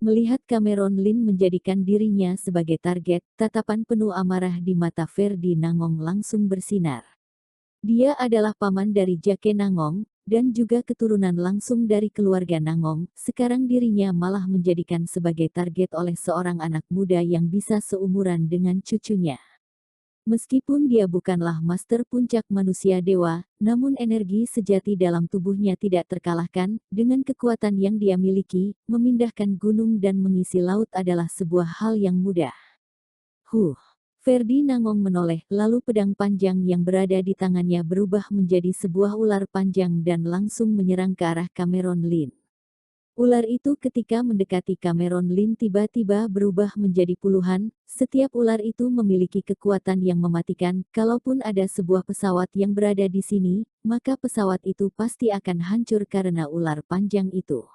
Melihat Cameron Lin menjadikan dirinya sebagai target, tatapan penuh amarah di mata Ferdi Nangong langsung bersinar. Dia adalah paman dari Jake Nangong, dan juga keturunan langsung dari keluarga Nangong. Sekarang dirinya malah menjadikan sebagai target oleh seorang anak muda yang bisa seumuran dengan cucunya. Meskipun dia bukanlah master puncak manusia dewa, namun energi sejati dalam tubuhnya tidak terkalahkan. Dengan kekuatan yang dia miliki, memindahkan gunung dan mengisi laut adalah sebuah hal yang mudah. Ferdi Nangong menoleh, lalu pedang panjang yang berada di tangannya berubah menjadi sebuah ular panjang dan langsung menyerang ke arah Cameron Lin. Ular itu ketika mendekati Cameron Lin tiba-tiba berubah menjadi puluhan. Setiap ular itu memiliki kekuatan yang mematikan. Kalaupun ada sebuah pesawat yang berada di sini, maka pesawat itu pasti akan hancur karena ular panjang itu.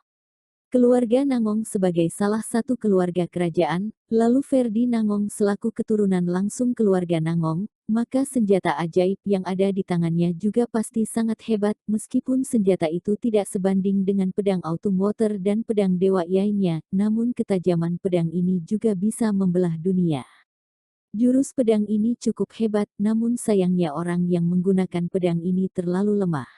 Keluarga Nangong sebagai salah satu keluarga kerajaan, lalu Ferdi Nangong selaku keturunan langsung keluarga Nangong, maka senjata ajaib yang ada di tangannya juga pasti sangat hebat meskipun senjata itu tidak sebanding dengan pedang Autumn Water dan pedang dewa lainnya, namun ketajaman pedang ini juga bisa membelah dunia. Jurus pedang ini cukup hebat, namun sayangnya orang yang menggunakan pedang ini terlalu lemah.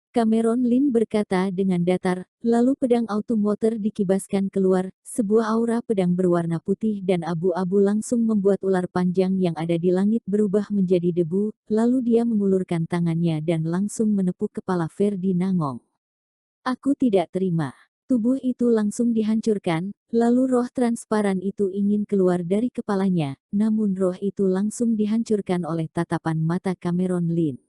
Cameron Lin berkata dengan datar, lalu pedang Autumn Water dikibaskan keluar, sebuah aura pedang berwarna putih dan abu-abu langsung membuat ular panjang yang ada di langit berubah menjadi debu, lalu dia mengulurkan tangannya dan langsung menepuk kepala Ferdi Nangong. Aku tidak terima. Tubuh itu langsung dihancurkan, lalu roh transparan itu ingin keluar dari kepalanya, namun roh itu langsung dihancurkan oleh tatapan mata Cameron Lin.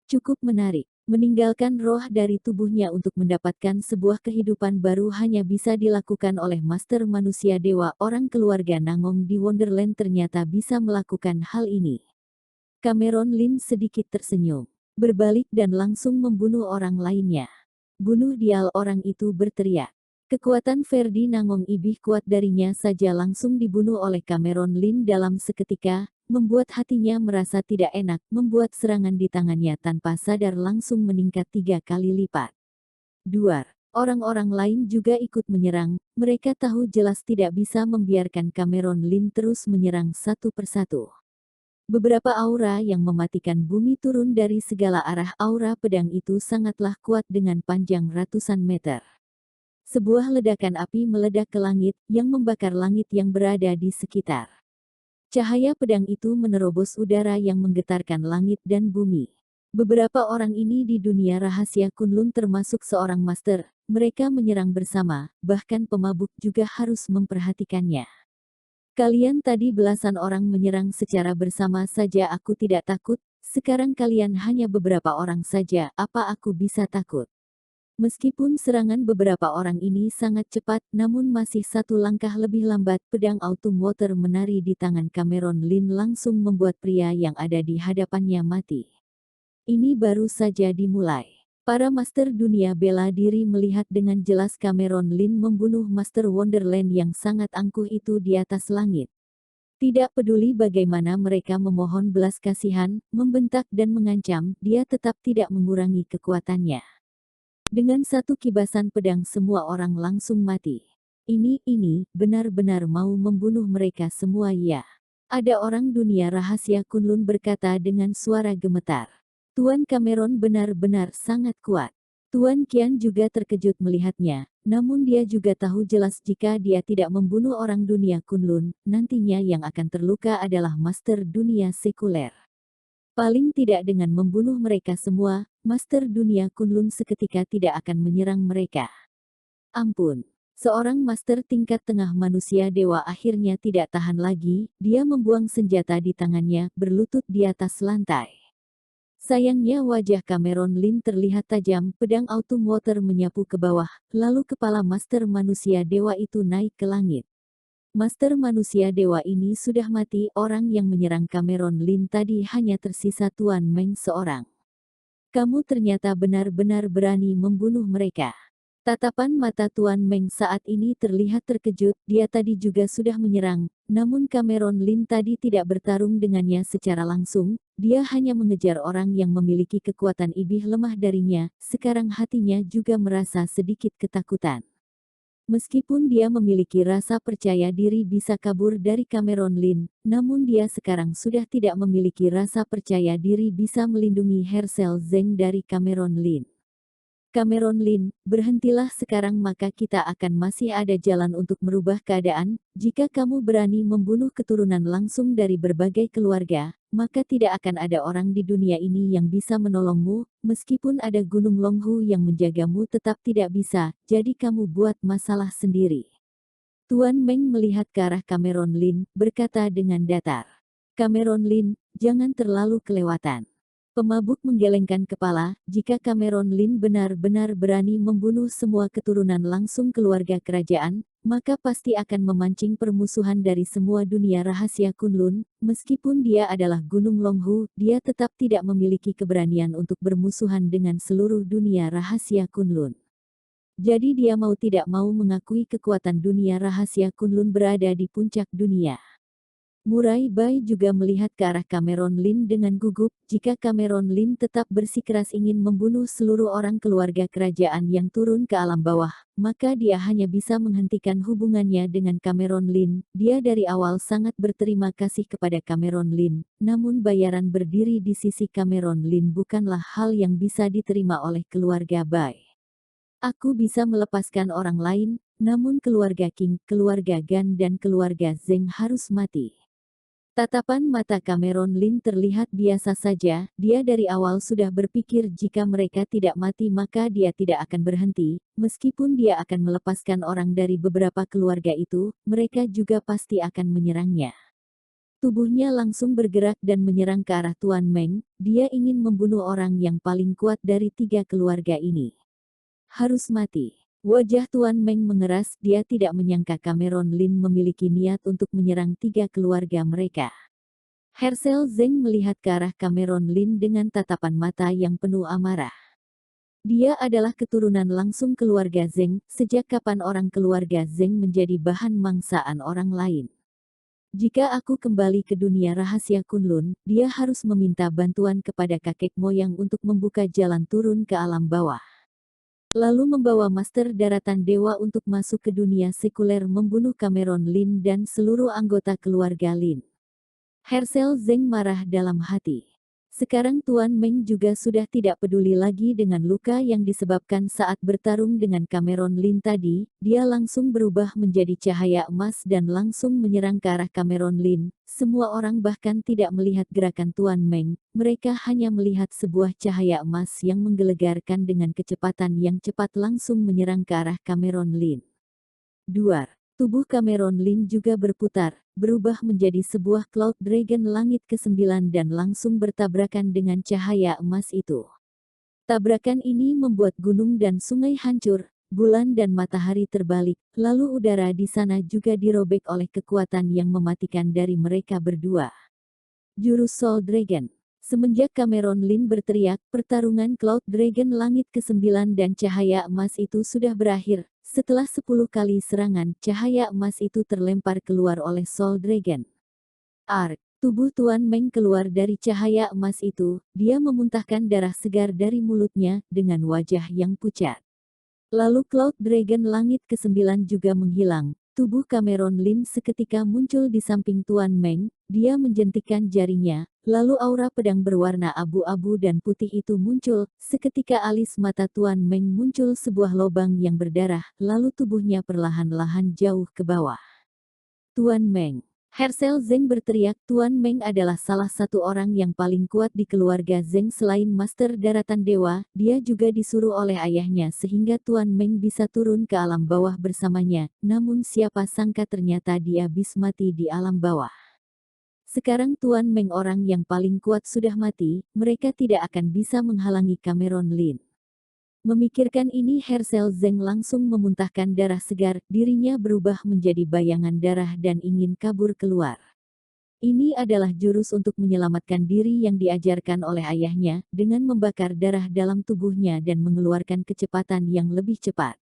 Cukup menarik. Meninggalkan roh dari tubuhnya untuk mendapatkan sebuah kehidupan baru hanya bisa dilakukan oleh Master Manusia Dewa. Orang keluarga Nangong di Wonderland ternyata bisa melakukan hal ini. Cameron Lin sedikit tersenyum, berbalik dan langsung membunuh orang lainnya. Bunuh dia, orang itu berteriak. Kekuatan Ferdi Nangong lebih kuat darinya saja langsung dibunuh oleh Cameron Lin dalam seketika, membuat hatinya merasa tidak enak, membuat serangan di tangannya tanpa sadar langsung meningkat 3 kali lipat. Duar. Orang-orang lain juga ikut menyerang, mereka tahu jelas tidak bisa membiarkan Cameron Lin terus menyerang satu persatu. Beberapa aura yang mematikan bumi turun dari segala arah. Aura pedang itu sangatlah kuat dengan panjang ratusan meter. Sebuah ledakan api meledak ke langit, yang membakar langit yang berada di sekitar. Cahaya pedang itu menerobos udara yang menggetarkan langit dan bumi. Beberapa orang ini di dunia rahasia Kunlun termasuk seorang master, mereka menyerang bersama, bahkan pemabuk juga harus memperhatikannya. Kalian tadi belasan orang menyerang secara bersama saja aku tidak takut, sekarang kalian hanya beberapa orang saja, apa aku bisa takut? Meskipun serangan beberapa orang ini sangat cepat, namun masih satu langkah lebih lambat. Pedang Autumn Water menari di tangan Cameron Lin langsung membuat pria yang ada di hadapannya mati. Ini baru saja dimulai. Para master dunia bela diri melihat dengan jelas Cameron Lin membunuh Master Wonderland yang sangat angkuh itu di atas langit. Tidak peduli bagaimana mereka memohon belas kasihan, membentak dan mengancam, dia tetap tidak mengurangi kekuatannya. Dengan satu kibasan pedang semua orang langsung mati. Ini benar-benar mau membunuh mereka semua ya. Ada orang dunia rahasia Kunlun berkata dengan suara gemetar. Tuan Cameron benar-benar sangat kuat. Tuan Qian juga terkejut melihatnya, namun dia juga tahu jelas jika dia tidak membunuh orang dunia Kunlun, nantinya yang akan terluka adalah master dunia sekuler. Paling tidak dengan membunuh mereka semua, Master Dunia Kunlun seketika tidak akan menyerang mereka. Ampun. Seorang master tingkat tengah manusia dewa akhirnya tidak tahan lagi, dia membuang senjata di tangannya, berlutut di atas lantai. Sayangnya wajah Cameron Lin terlihat tajam, pedang Autumn Water menyapu ke bawah, lalu kepala master manusia dewa itu naik ke langit. Master manusia dewa ini sudah mati, orang yang menyerang Cameron Lin tadi hanya tersisa Tuan Meng seorang. Kamu ternyata benar-benar berani membunuh mereka. Tatapan mata Tuan Meng saat ini terlihat terkejut, dia tadi juga sudah menyerang, namun Cameron Lin tadi tidak bertarung dengannya secara langsung, dia hanya mengejar orang yang memiliki kekuatan lebih lemah darinya, sekarang hatinya juga merasa sedikit ketakutan. Meskipun dia memiliki rasa percaya diri bisa kabur dari Cameron Lin, namun dia sekarang sudah tidak memiliki rasa percaya diri bisa melindungi Herschel Zeng dari Cameron Lin. Cameron Lin, berhentilah sekarang maka kita akan masih ada jalan untuk merubah keadaan. Jika kamu berani membunuh keturunan langsung dari berbagai keluarga, maka tidak akan ada orang di dunia ini yang bisa menolongmu, meskipun ada Gunung Longhu yang menjagamu tetap tidak bisa, jadi kamu buat masalah sendiri. Tuan Meng melihat ke arah Cameron Lin, berkata dengan datar. Cameron Lin, jangan terlalu kelewatan. Pemabuk menggelengkan kepala, jika Cameron Lin benar-benar berani membunuh semua keturunan langsung keluarga kerajaan, maka pasti akan memancing permusuhan dari semua dunia rahasia Kunlun. Meskipun dia adalah Gunung Longhu, dia tetap tidak memiliki keberanian untuk bermusuhan dengan seluruh dunia rahasia Kunlun. Jadi dia mau tidak mau mengakui kekuatan dunia rahasia Kunlun berada di puncak dunia. Murai Bai juga melihat ke arah Cameron Lin dengan gugup. Jika Cameron Lin tetap bersikeras ingin membunuh seluruh orang keluarga kerajaan yang turun ke alam bawah, maka dia hanya bisa menghentikan hubungannya dengan Cameron Lin. Dia dari awal sangat berterima kasih kepada Cameron Lin, namun bayaran berdiri di sisi Cameron Lin bukanlah hal yang bisa diterima oleh keluarga Bai. Aku bisa melepaskan orang lain, namun keluarga King, keluarga Gan dan keluarga Zeng harus mati. Tatapan mata Cameron Lin terlihat biasa saja, dia dari awal sudah berpikir jika mereka tidak mati maka dia tidak akan berhenti, meskipun dia akan melepaskan orang dari beberapa keluarga itu, mereka juga pasti akan menyerangnya. Tubuhnya langsung bergerak dan menyerang ke arah Tuan Meng, dia ingin membunuh orang yang paling kuat dari 3 keluarga ini. Harus mati. Wajah Tuan Meng mengeras, dia tidak menyangka Cameron Lin memiliki niat untuk menyerang 3 keluarga mereka. Herschel Zeng melihat ke arah Cameron Lin dengan tatapan mata yang penuh amarah. Dia adalah keturunan langsung keluarga Zeng, sejak kapan orang keluarga Zeng menjadi bahan mangsaan orang lain. Jika aku kembali ke dunia rahasia Kunlun, dia harus meminta bantuan kepada kakek moyang untuk membuka jalan turun ke alam bawah. Lalu membawa Master Daratan Dewa untuk masuk ke dunia sekuler membunuh Cameron Lin dan seluruh anggota keluarga Lin. Herschel Zeng marah dalam hati. Sekarang Tuan Meng juga sudah tidak peduli lagi dengan luka yang disebabkan saat bertarung dengan Cameron Lin tadi, dia langsung berubah menjadi cahaya emas dan langsung menyerang ke arah Cameron Lin. Semua orang bahkan tidak melihat gerakan Tuan Meng, mereka hanya melihat sebuah cahaya emas yang menggelegarkan dengan kecepatan yang cepat langsung menyerang ke arah Cameron Lin. Duar. Tubuh Cameron Lin juga berputar, berubah menjadi sebuah Cloud Dragon langit ke-9 dan langsung bertabrakan dengan cahaya emas itu. Tabrakan ini membuat gunung dan sungai hancur, bulan dan matahari terbalik, lalu udara di sana juga dirobek oleh kekuatan yang mematikan dari mereka berdua. Jurus Soul Dragon. Semenjak Cameron Lin berteriak, pertarungan Cloud Dragon langit ke-9 dan cahaya emas itu sudah berakhir. Setelah 10 kali serangan, cahaya emas itu terlempar keluar oleh Soul Dragon. Ark. Tubuh Tuan Meng keluar dari cahaya emas itu, dia memuntahkan darah segar dari mulutnya, dengan wajah yang pucat. Lalu Cloud Dragon langit ke-9 juga menghilang. Tubuh Cameron Lin seketika muncul di samping Tuan Meng, dia menjentikkan jarinya, lalu aura pedang berwarna abu-abu dan putih itu muncul, seketika alis mata Tuan Meng muncul sebuah lubang yang berdarah, lalu tubuhnya perlahan-lahan jauh ke bawah. Tuan Meng. Herschel Zeng berteriak, Tuan Meng adalah salah satu orang yang paling kuat di keluarga Zeng selain Master Daratan Dewa, dia juga disuruh oleh ayahnya sehingga Tuan Meng bisa turun ke alam bawah bersamanya, namun siapa sangka ternyata dia habis mati di alam bawah. Sekarang Tuan Meng orang yang paling kuat sudah mati, mereka tidak akan bisa menghalangi Cameron Lin. Memikirkan ini Herschel Zeng langsung memuntahkan darah segar, dirinya berubah menjadi bayangan darah dan ingin kabur keluar. Ini adalah jurus untuk menyelamatkan diri yang diajarkan oleh ayahnya, dengan membakar darah dalam tubuhnya dan mengeluarkan kecepatan yang lebih cepat.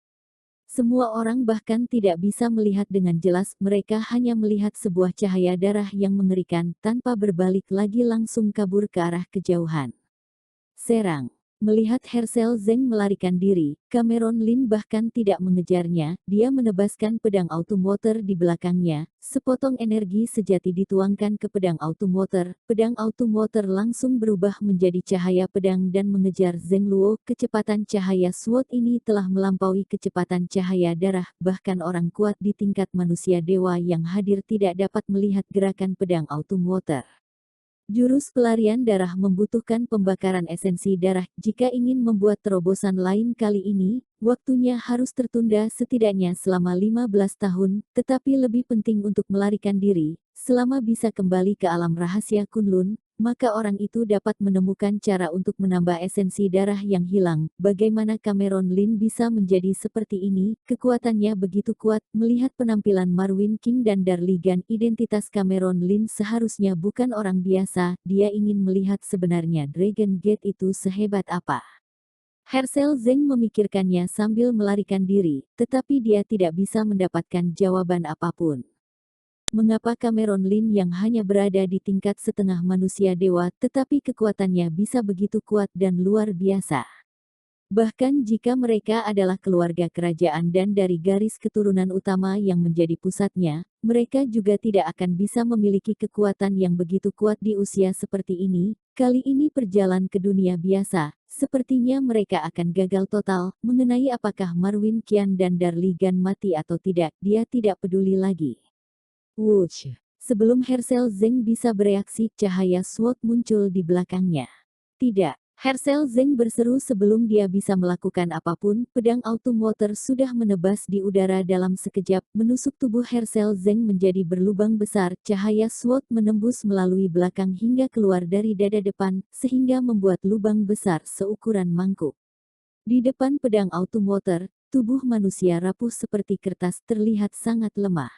Semua orang bahkan tidak bisa melihat dengan jelas, mereka hanya melihat sebuah cahaya darah yang mengerikan, tanpa berbalik lagi langsung kabur ke arah kejauhan. Serang. Melihat Herschel Zeng melarikan diri, Cameron Lin bahkan tidak mengejarnya, dia menebaskan pedang automotor di belakangnya, sepotong energi sejati dituangkan ke pedang automotor langsung berubah menjadi cahaya pedang dan mengejar Zeng Luo, kecepatan cahaya SWOT ini telah melampaui kecepatan cahaya darah, bahkan orang kuat di tingkat manusia dewa yang hadir tidak dapat melihat gerakan pedang automotor. Jurus pelarian darah membutuhkan pembakaran esensi darah. Jika ingin membuat terobosan lain kali ini, waktunya harus tertunda setidaknya selama 15 tahun, tetapi lebih penting untuk melarikan diri. Selama bisa kembali ke alam rahasia Kunlun, maka orang itu dapat menemukan cara untuk menambah esensi darah yang hilang. Bagaimana Cameron Lin bisa menjadi seperti ini? Kekuatannya begitu kuat. Melihat penampilan Marwin King dan Darligan, identitas Cameron Lin seharusnya bukan orang biasa. Dia ingin melihat sebenarnya Dragon Gate itu sehebat apa. Herschel Zeng memikirkannya sambil melarikan diri, tetapi dia tidak bisa mendapatkan jawaban apapun. Mengapa Cameron Lin yang hanya berada di tingkat setengah manusia dewa tetapi kekuatannya bisa begitu kuat dan luar biasa? Bahkan jika mereka adalah keluarga kerajaan dan dari garis keturunan utama yang menjadi pusatnya, mereka juga tidak akan bisa memiliki kekuatan yang begitu kuat di usia seperti ini. Kali ini perjalanan ke dunia biasa, sepertinya mereka akan gagal total. Mengenai apakah Marwin Qian dan Darligan mati atau tidak, dia tidak peduli lagi. Wush! Sebelum Herschel Zeng bisa bereaksi, cahaya SWOT muncul di belakangnya. Tidak, Herschel Zeng berseru sebelum dia bisa melakukan apapun, pedang automotor sudah menebas di udara dalam sekejap, menusuk tubuh Herschel Zeng menjadi berlubang besar, cahaya SWOT menembus melalui belakang hingga keluar dari dada depan, sehingga membuat lubang besar seukuran mangkuk. Di depan pedang automotor, tubuh manusia rapuh seperti kertas terlihat sangat lemah.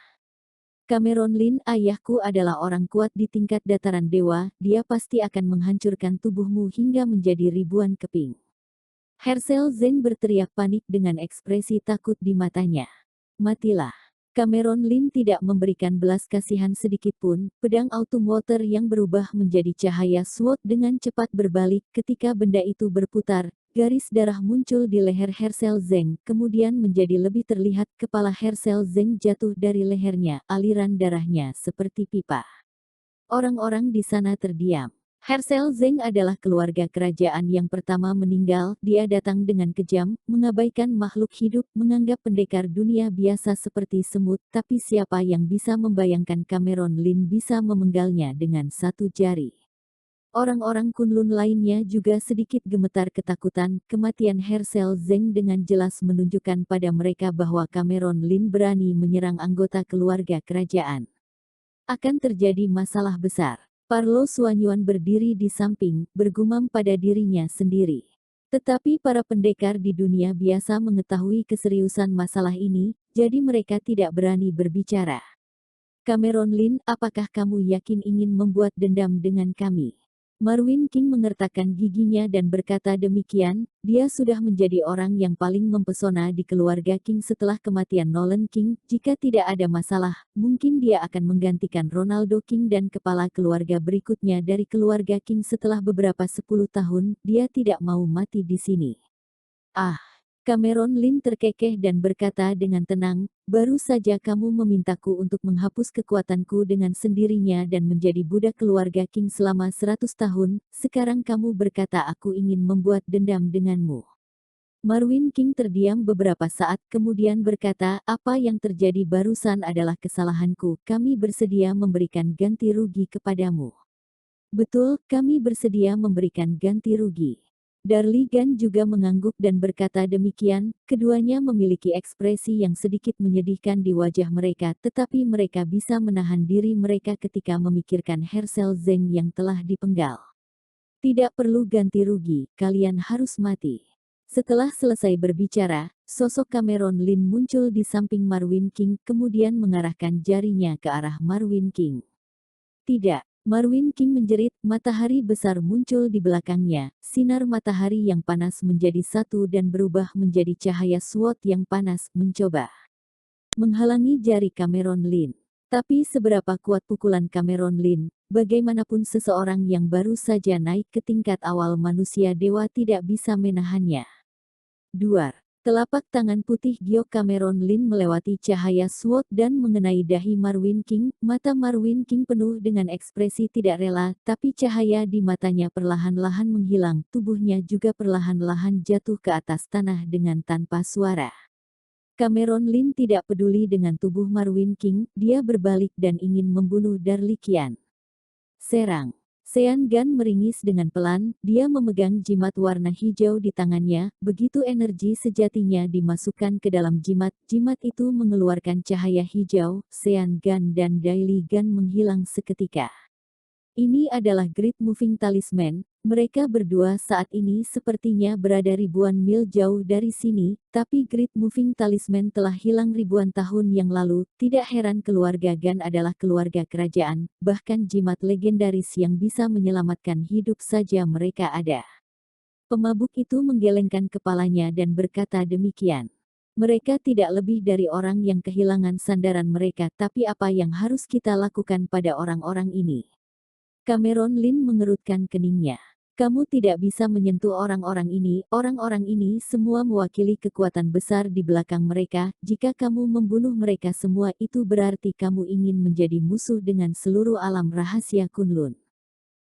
Cameron Lin, ayahku adalah orang kuat di tingkat dataran dewa, dia pasti akan menghancurkan tubuhmu hingga menjadi ribuan keping. Herschel Zeng berteriak panik dengan ekspresi takut di matanya. Matilah. Cameron Lin tidak memberikan belas kasihan sedikitpun, pedang automotor yang berubah menjadi cahaya SWOT dengan cepat berbalik ketika benda itu berputar. Garis darah muncul di leher Herschel Zeng, kemudian menjadi lebih terlihat kepala Herschel Zeng jatuh dari lehernya, aliran darahnya seperti pipa. Orang-orang di sana terdiam. Herschel Zeng adalah keluarga kerajaan yang pertama meninggal, dia datang dengan kejam, mengabaikan makhluk hidup, menganggap pendekar dunia biasa seperti semut, tapi siapa yang bisa membayangkan Cameron Lin bisa memenggalnya dengan satu jari. Orang-orang Kunlun lainnya juga sedikit gemetar ketakutan. Kematian Herschel Zeng dengan jelas menunjukkan pada mereka bahwa Cameron Lin berani menyerang anggota keluarga kerajaan. Akan terjadi masalah besar. Parlo Suanyuan berdiri di samping, bergumam pada dirinya sendiri. Tetapi para pendekar di dunia biasa mengetahui keseriusan masalah ini, jadi mereka tidak berani berbicara. Cameron Lin, apakah kamu yakin ingin membuat dendam dengan kami? Marwin King mengertakkan giginya dan berkata demikian, dia sudah menjadi orang yang paling mempesona di keluarga King setelah kematian Nolan King. Jika tidak ada masalah, mungkin dia akan menggantikan Ronaldo King dan kepala keluarga berikutnya dari keluarga King setelah beberapa 10 tahun, dia tidak mau mati di sini. Ah! Cameron Lin terkekeh dan berkata dengan tenang, baru saja kamu memintaku untuk menghapus kekuatanku dengan sendirinya dan menjadi budak keluarga King selama 100 tahun, sekarang kamu berkata aku ingin membuat dendam denganmu. Marwin King terdiam beberapa saat kemudian berkata, apa yang terjadi barusan adalah kesalahanku, kami bersedia memberikan ganti rugi kepadamu. Betul, kami bersedia memberikan ganti rugi. Darligan juga mengangguk dan berkata demikian, keduanya memiliki ekspresi yang sedikit menyedihkan di wajah mereka tetapi mereka bisa menahan diri mereka ketika memikirkan Herschel Zeng yang telah dipenggal. Tidak perlu ganti rugi, kalian harus mati. Setelah selesai berbicara, sosok Cameron Lin muncul di samping Marwin King kemudian mengarahkan jarinya ke arah Marwin King. Tidak. Marwin King menjerit, matahari besar muncul di belakangnya, sinar matahari yang panas menjadi satu dan berubah menjadi cahaya SWOT yang panas, mencoba menghalangi jari Cameron Lin. Tapi seberapa kuat pukulan Cameron Lin, Bagaimanapun seseorang yang baru saja naik ke tingkat awal manusia dewa tidak bisa menahannya. Duar. Telapak tangan putih Giok Cameron Lin melewati cahaya SWOT dan mengenai dahi Marwin King. Mata Marwin King penuh dengan ekspresi tidak rela, tapi cahaya di matanya perlahan-lahan menghilang. Tubuhnya juga perlahan-lahan jatuh ke atas tanah dengan tanpa suara. Cameron Lin tidak peduli dengan tubuh Marwin King, dia berbalik dan ingin membunuh Darli Qian. Serang. Sean Gan meringis dengan pelan, dia memegang jimat warna hijau di tangannya, begitu energi sejatinya dimasukkan ke dalam jimat, jimat itu mengeluarkan cahaya hijau, Sean Gan dan Daily Gan menghilang seketika. Ini adalah Great Moving Talisman, mereka berdua saat ini sepertinya berada ribuan mil jauh dari sini, tapi Great Moving Talisman telah hilang ribuan tahun yang lalu, tidak heran keluarga Gan adalah keluarga kerajaan, bahkan jimat legendaris yang bisa menyelamatkan hidup saja mereka ada. Pemabuk itu menggelengkan kepalanya dan berkata demikian. Mereka tidak lebih dari orang yang kehilangan sandaran mereka, tapi apa yang harus kita lakukan pada orang-orang ini? Cameron Lin mengerutkan keningnya. Kamu tidak bisa menyentuh orang-orang ini semua mewakili kekuatan besar di belakang mereka, jika kamu membunuh mereka semua itu berarti kamu ingin menjadi musuh dengan seluruh alam rahasia Kunlun.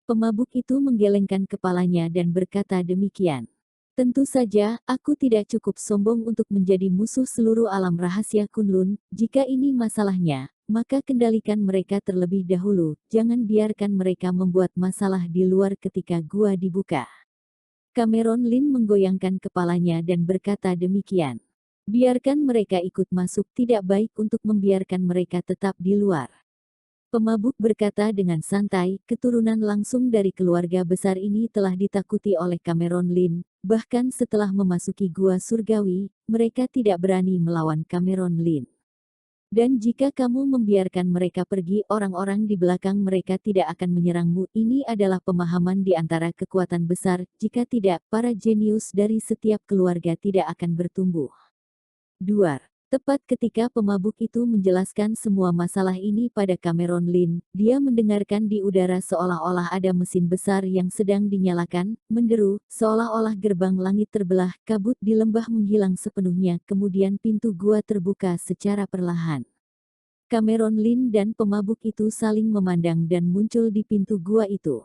Pemabuk itu menggelengkan kepalanya dan berkata demikian. Tentu saja, aku tidak cukup sombong untuk menjadi musuh seluruh alam rahasia Kunlun, jika ini masalahnya, maka kendalikan mereka terlebih dahulu, jangan biarkan mereka membuat masalah di luar ketika gua dibuka. Cameron Lin menggoyangkan kepalanya dan berkata demikian. Biarkan mereka ikut masuk, tidak baik untuk membiarkan mereka tetap di luar. Pemabuk berkata dengan santai, keturunan langsung dari keluarga besar ini telah ditakuti oleh Cameron Lin, bahkan setelah memasuki gua surgawi, mereka tidak berani melawan Cameron Lin. Dan jika kamu membiarkan mereka pergi, orang-orang di belakang mereka tidak akan menyerangmu. Ini adalah pemahaman di antara kekuatan besar, jika tidak, para jenius dari setiap keluarga tidak akan bertumbuh. Duar. Tepat ketika pemabuk itu menjelaskan semua masalah ini pada Cameron Lin, dia mendengarkan di udara seolah-olah ada mesin besar yang sedang dinyalakan, menderu, seolah-olah gerbang langit terbelah, kabut di lembah menghilang sepenuhnya, kemudian pintu gua terbuka secara perlahan. Cameron Lin dan pemabuk itu saling memandang dan muncul di pintu gua itu.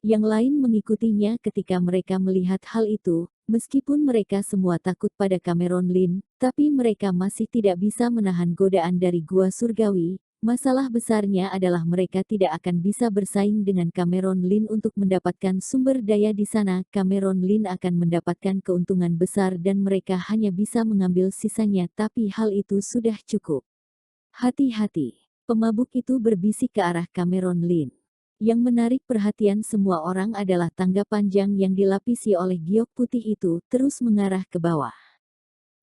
Yang lain mengikutinya ketika mereka melihat hal itu, meskipun mereka semua takut pada Cameron Lin, tapi mereka masih tidak bisa menahan godaan dari gua surgawi. Masalah besarnya adalah mereka tidak akan bisa bersaing dengan Cameron Lin untuk mendapatkan sumber daya di sana. Cameron Lin akan mendapatkan keuntungan besar dan mereka hanya bisa mengambil sisanya, tapi hal itu sudah cukup. Hati-hati, pemabuk itu berbisik ke arah Cameron Lin. Yang menarik perhatian semua orang adalah tangga panjang yang dilapisi oleh giok putih itu terus mengarah ke bawah.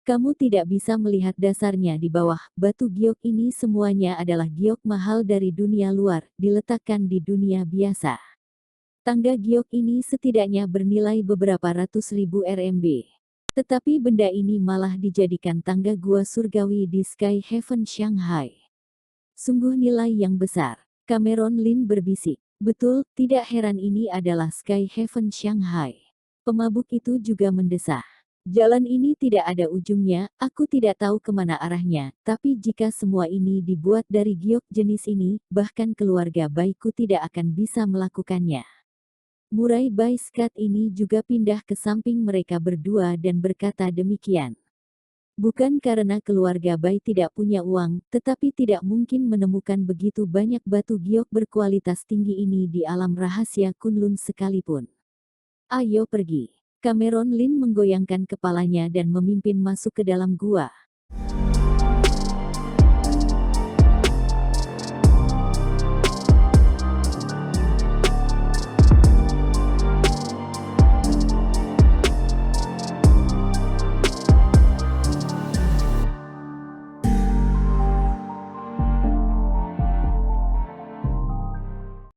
Kamu tidak bisa melihat dasarnya di bawah, batu giok ini semuanya adalah giok mahal dari dunia luar, diletakkan di dunia biasa. Tangga giok ini setidaknya bernilai beberapa ratus ribu RMB. Tetapi benda ini malah dijadikan tangga gua surgawi di Sky Heaven Shanghai. Sungguh nilai yang besar. Cameron Lin berbisik. Betul, tidak heran ini adalah Sky Heaven Shanghai. Pemabuk itu juga mendesah. Jalan ini tidak ada ujungnya, aku tidak tahu kemana arahnya, tapi jika semua ini dibuat dari giok jenis ini, bahkan keluarga baikku tidak akan bisa melakukannya. Murai Bai Skat ini juga pindah ke samping mereka berdua dan berkata demikian. Bukan karena keluarga Bai tidak punya uang, tetapi tidak mungkin menemukan begitu banyak batu giok berkualitas tinggi ini di alam rahasia Kunlun sekalipun. Ayo pergi. Cameron Lin menggoyangkan kepalanya dan memimpin masuk ke dalam gua.